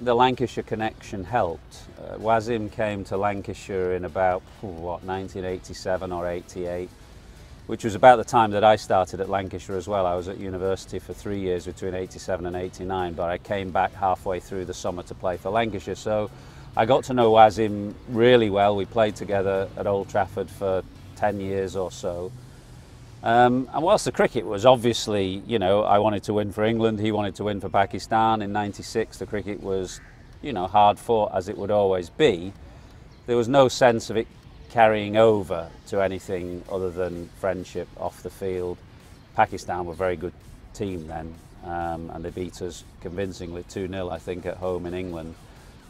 the Lancashire connection helped. Wasim came to Lancashire in about, 1987 or 88, which was about the time that I started at Lancashire as well. I was at university for 3 years between 87 and 89, but I came back halfway through the summer to play for Lancashire. So I got to know Wasim really well. We played together at Old Trafford for 10 years or so. And whilst the cricket was obviously, I wanted to win for England, he wanted to win for Pakistan. In '96, the cricket was, hard fought as it would always be. There was no sense of it carrying over to anything other than friendship off the field. Pakistan were a very good team then, and they beat us convincingly 2-0, I think, at home in England.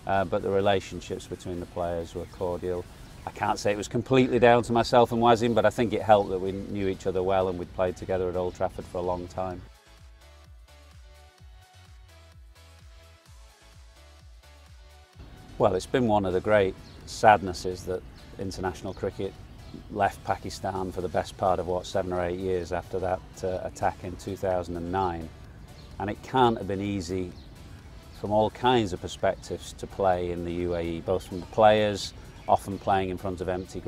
But the relationships between the players were cordial. I can't say it was completely down to myself and Wasim, but I think it helped that we knew each other well and we'd played together at Old Trafford for a long time. Well, it's been one of the great sadnesses that international cricket left Pakistan for the best part of 7 or 8 years after that attack in 2009. And it can't have been easy from all kinds of perspectives to play in the UAE, both from the players, often playing in front of empty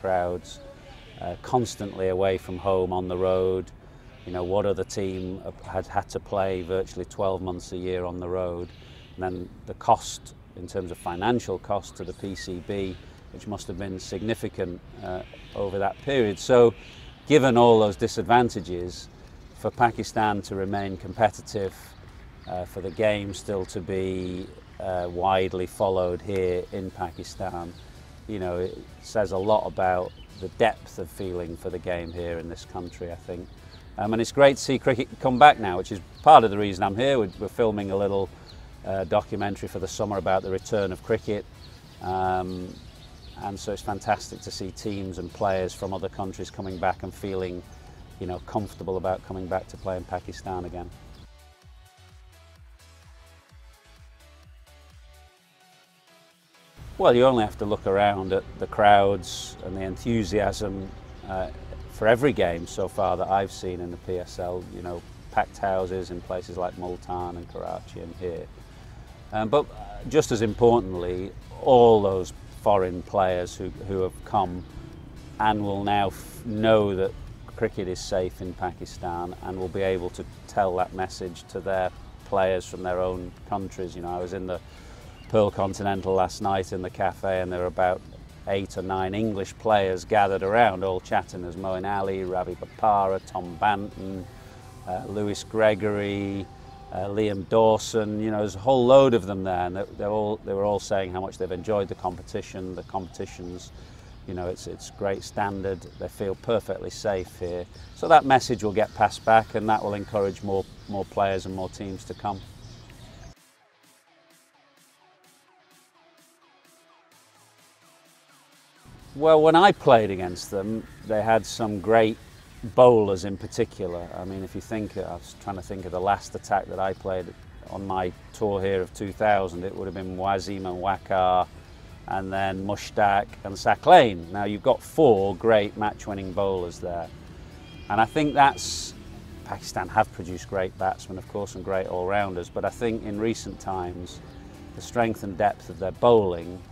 crowds, constantly away from home on the road. What other team had to play virtually 12 months a year on the road? And then the cost, in terms of financial cost to the PCB, which must have been significant over that period. So given all those disadvantages, for Pakistan to remain competitive, for the game still to be widely followed here in Pakistan, it says a lot about the depth of feeling for the game here in this country, I think. And it's great to see cricket come back now, which is part of the reason I'm here. We're filming a little documentary for the summer about the return of cricket. And so it's fantastic to see teams and players from other countries coming back and feeling, comfortable about coming back to play in Pakistan again. Well, you only have to look around at the crowds and the enthusiasm for every game so far that I've seen in the PSL. Packed houses in places like Multan and Karachi and here. But just as importantly, all those foreign players who have come and will now know that cricket is safe in Pakistan and will be able to tell that message to their players from their own countries. I was in the Pearl Continental last night in the cafe, and there were about 8 or 9 English players gathered around, all chatting. There's Moeen Ali, Ravi Bopara, Tom Banton, Lewis Gregory, Liam Dawson. There's a whole load of them there, and they were all saying how much they've enjoyed the competition. The competition's, it's great standard. They feel perfectly safe here. So that message will get passed back, and that will encourage more players and more teams to come. Well, when I played against them, they had some great bowlers in particular. I mean, if you think, I was trying to think of the last attack that I played on my tour here of 2000, it would have been Wasim and Waqar, and then Mushtaq and Saqlain. Now, you've got 4 great match-winning bowlers there. And I think Pakistan have produced great batsmen, of course, and great all-rounders, but I think in recent times, the strength and depth of their bowling,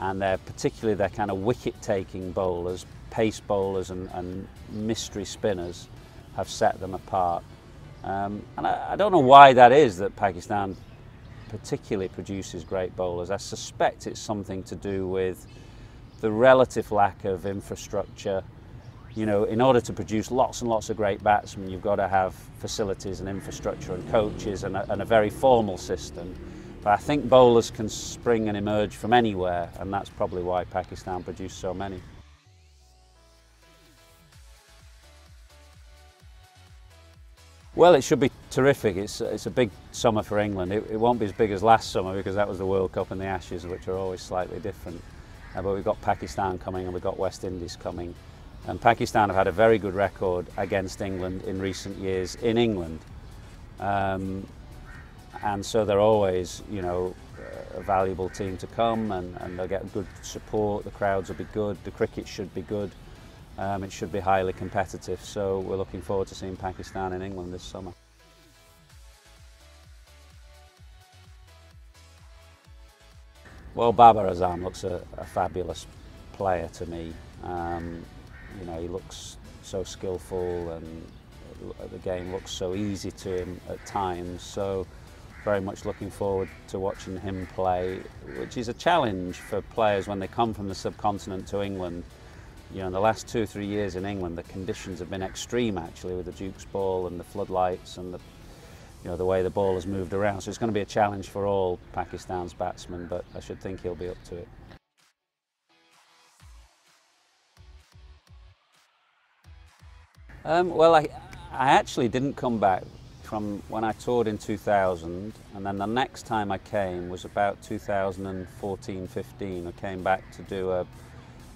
and particularly their kind of wicket-taking bowlers, pace bowlers and mystery spinners, have set them apart. And I don't know why that is, that Pakistan particularly produces great bowlers. I suspect it's something to do with the relative lack of infrastructure. In order to produce lots and lots of great batsmen, you've got to have facilities and infrastructure and coaches and a very formal system. But I think bowlers can spring and emerge from anywhere, and that's probably why Pakistan produce so many. Well, it should be terrific. It's a big summer for England. It won't be as big as last summer because that was the World Cup and the Ashes, which are always slightly different. But we've got Pakistan coming and we've got West Indies coming. And Pakistan have had a very good record against England in recent years in England. And so they're always, a valuable team to come, and they'll get good support. The crowds will be good. The cricket should be good. It should be highly competitive. So we're looking forward to seeing Pakistan in England this summer. Well, Babar Azam looks a fabulous player to me. You know, he looks so skillful and the game looks so easy to him at times. So very much looking forward to watching him play, which is a challenge for players when they come from the subcontinent to England. You know, in the last 2 or 3 years in England, the conditions have been extreme actually, with the Duke's ball and the floodlights and the way the ball has moved around. So it's going to be a challenge for all Pakistan's batsmen, but I should think he'll be up to it. Well, I actually didn't come back from when I toured in 2000, and then the next time I came was about 2014-15. I came back to do a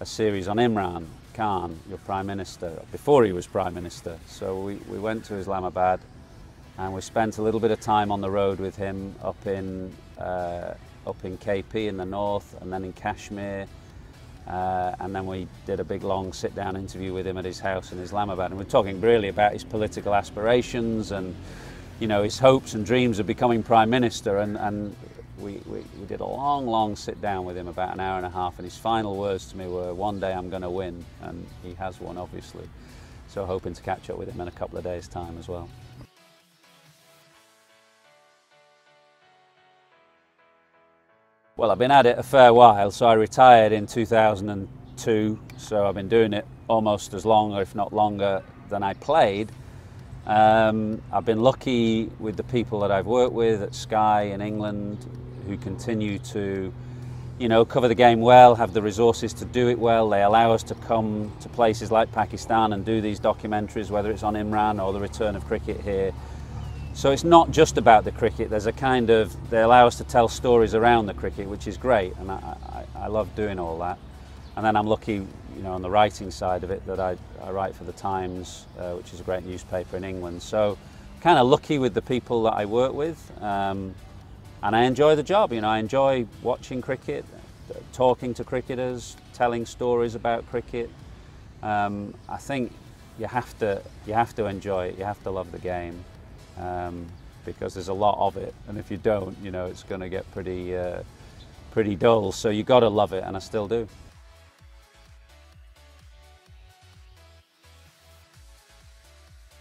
series on Imran Khan, your Prime Minister, before he was Prime Minister. So we went to Islamabad and we spent a little bit of time on the road with him up in KP in the north, and then in Kashmir. And then we did a big long sit-down interview with him at his house in Islamabad, and we're talking really about his political aspirations and, you know, his hopes and dreams of becoming Prime Minister. And we did a long sit-down with him, about an hour and a half, and his final words to me were, "One day I'm going to win," and he has won, obviously. So hoping to catch up with him in a couple of days' time as well. Well, I've been at it a fair while, so I retired in 2002, so I've been doing it almost as long, or if not longer, than I played. I've been lucky with the people that I've worked with at Sky in England, who continue to, you know, cover the game well, have the resources to do it well. They allow us to come to places like Pakistan and do these documentaries, whether it's on Imran or the return of cricket here. So it's not just about the cricket. There's a kind of, they allow us to tell stories around the cricket, which is great, and I love doing all that. And then I'm lucky, you know, on the writing side of it, that I write for the Times, which is a great newspaper in England. So kind of lucky with the people that I work with, and I enjoy the job. You know, I enjoy watching cricket, talking to cricketers, telling stories about cricket. I think you have to enjoy it. You have to love the game. Because there's a lot of it, and if you don't, you know, it's going to get pretty dull. So you got to love it, and I still do.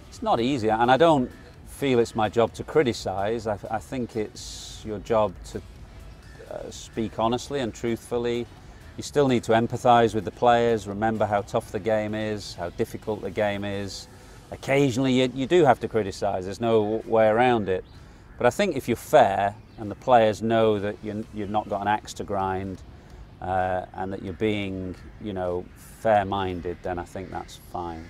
It's not easy, and I don't feel it's my job to criticise. I think it's your job to speak honestly and truthfully. You still need to empathise with the players, remember how tough the game is, how difficult the game is. Occasionally you do have to criticise, there's no way around it. But I think if you're fair and the players know that you've not got an axe to grind and that you're being, you know, fair-minded, then I think that's fine.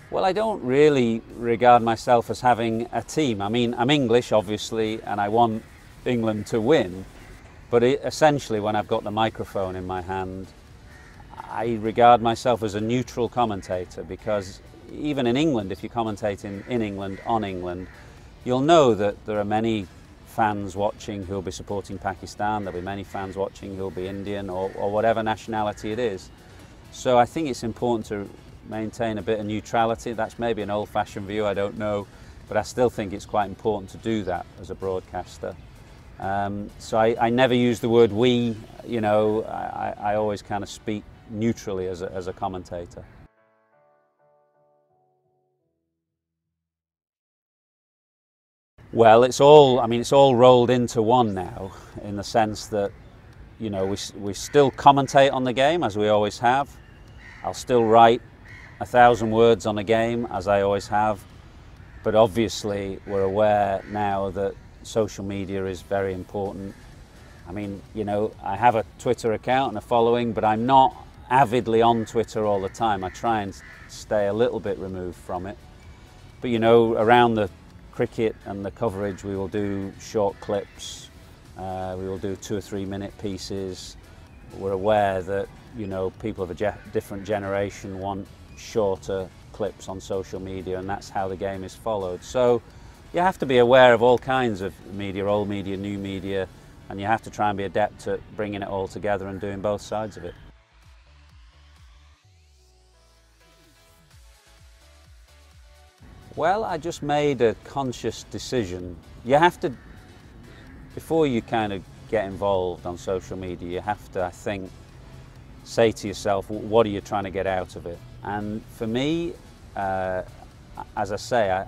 Well, I don't really regard myself as having a team. I mean, I'm English, obviously, and I want England to win. But essentially, when I've got the microphone in my hand, I regard myself as a neutral commentator, because even in England, if you commentate in England, on England, you'll know that there are many fans watching who'll be supporting Pakistan, there'll be many fans watching who'll be Indian or whatever nationality it is. So I think it's important to maintain a bit of neutrality. That's maybe an old-fashioned view, I don't know, but I still think it's quite important to do that as a broadcaster. So I never use the word we, you know, I always kind of speak neutrally as a commentator. Well, it's all rolled into one now, in the sense that, you know, we still commentate on the game as we always have. I'll still write 1,000 words on a game as I always have, but obviously we're aware now that social media is very important. I mean, you know, I have a Twitter account and a following, but I'm not avidly on Twitter all the time. I try and stay a little bit removed from it. But, you know, around the cricket and the coverage, we will do short clips, we will do 2 or 3 minute pieces. We're aware that, you know, people of a different generation want shorter clips on social media, and that's how the game is followed. So you have to be aware of all kinds of media, old media, new media, and you have to try and be adept at bringing it all together and doing both sides of it. Well, I just made a conscious decision. You have to, before you kind of get involved on social media, you have to, I think, say to yourself, what are you trying to get out of it? And for me, as I say, I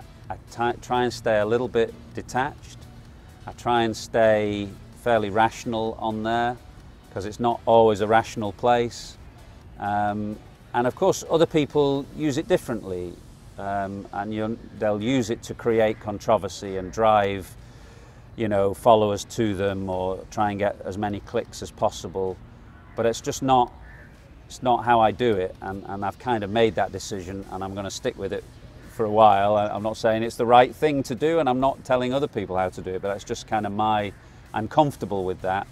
try and stay a little bit detached. I try and stay fairly rational on there, because it's not always a rational place. And of course, other people use it differently, and they'll use it to create controversy and drive, followers to them, or try and get as many clicks as possible. But it's just not. It's not how I do it, and I've kind of made that decision, and I'm going to stick with it for a while. I'm not saying it's the right thing to do, and I'm not telling other people how to do it, but that's just kind of I'm comfortable with that.